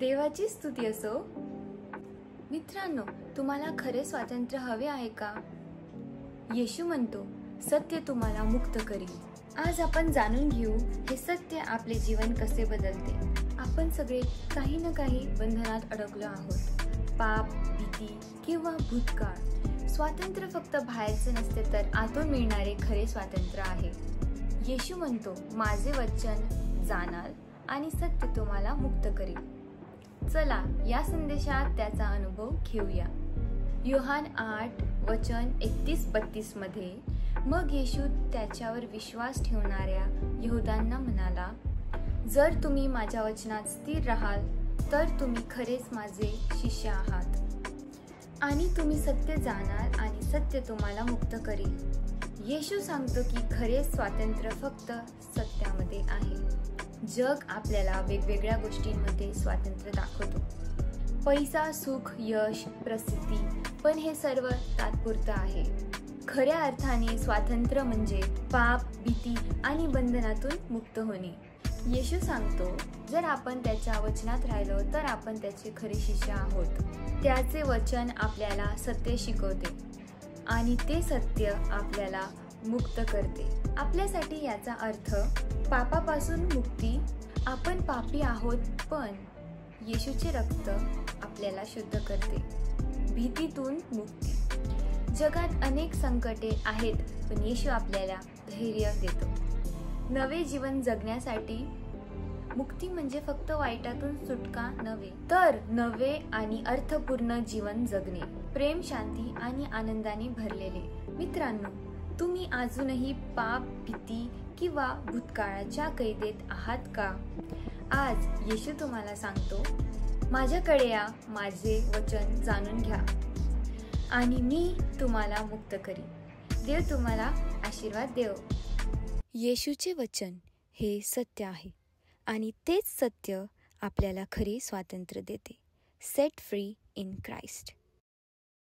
देवाची स्तुती असो. मित्रांनो, तुम्हाला खरे स्वातंत्र्य हवे आहे का? येशू म्हणतो, सत्य तुम्हाला मुक्त करील. आज आपण जाणून घेऊ हे सत्य आपले जीवन कसे बदलते. आपण सगळे काही ना काही बंधनात अडकलो आहोत. पाप, भीती किंवा भूतकाळ. स्वातंत्र्य फक्त बाहेरचे नसते, तर आतून मिळणारे खरे स्वातंत्र्य आहे. येशू म्हणतो, माझे वचन जाणाल आणि सत्य तुम्हाला मुक्त करील. चला या संदेशात त्याचा अनुभव घेऊया. योहान 8 वचन 31-32 मध्ये, मग येशू त्याच्यावर विश्वास ठेवणाऱ्या यहुदांना म्हणाला, जर तुम्ही माझ्या वचनात स्थिर राहाल तर तुम्ही खरेच माझे शिष्य आहात आणि तुम्ही सत्य जाणार आणि सत्य तुम्हाला मुक्त करील. येशू सांगतो की खरे स्वातंत्र्य फक्त सत्यामध्ये आहे. जग आपल्याला वेगवेगळ्या गोष्टींमध्ये स्वातंत्र्य दाखवतो. पैसा, सुख, यश, प्रसिद्धी, पण हे सर्व तात्पुरतं आहे. खऱ्या अर्थाने स्वातंत्र्य म्हणजे पाप, भीती आणि बंधनातून मुक्त होणे. येशू सांगतो, जर आपण त्याच्या वचनात राहिलो तर आपण त्याचे खरे शिष्य आहोत. त्याचे वचन आपल्याला सत्य शिकवते आणि ते सत्य आपल्याला मुक्त करते. आपल्यासाठी याचा अर्थ पापापासून मुक्ती. आपण पापी आहोत, पण येशूचे रक्त आपल्याला शुद्ध करते. भीतीतून मुक्ती. जगात अनेक संकटे आहेत, पण येशू आपल्याला धैर्य देतो. नवे जीवन जगण्यासाठी मुक्ती म्हणजे फक्त वाईटातून सुटका नव्हे, तर नवे आणि अर्थपूर्ण जीवन जगणे, प्रेम, शांती आणि आनंदाने भरलेले. मित्रांनो, तुम्ही अजूनही पाप, भीती किंवा भूतकाळाच्या कैदेत आहात का? आज येशू तुम्हाला सांगतो, माझ्याकडे या, माझे वचन जाणून घ्या आणि मी तुम्हाला मुक्त करीन. देव तुम्हाला आशीर्वाद देव. येशूचे वचन हे सत्य आहे आणि तेच सत्य आपल्याला खरे स्वातंत्र्य देते. Set free in Christ.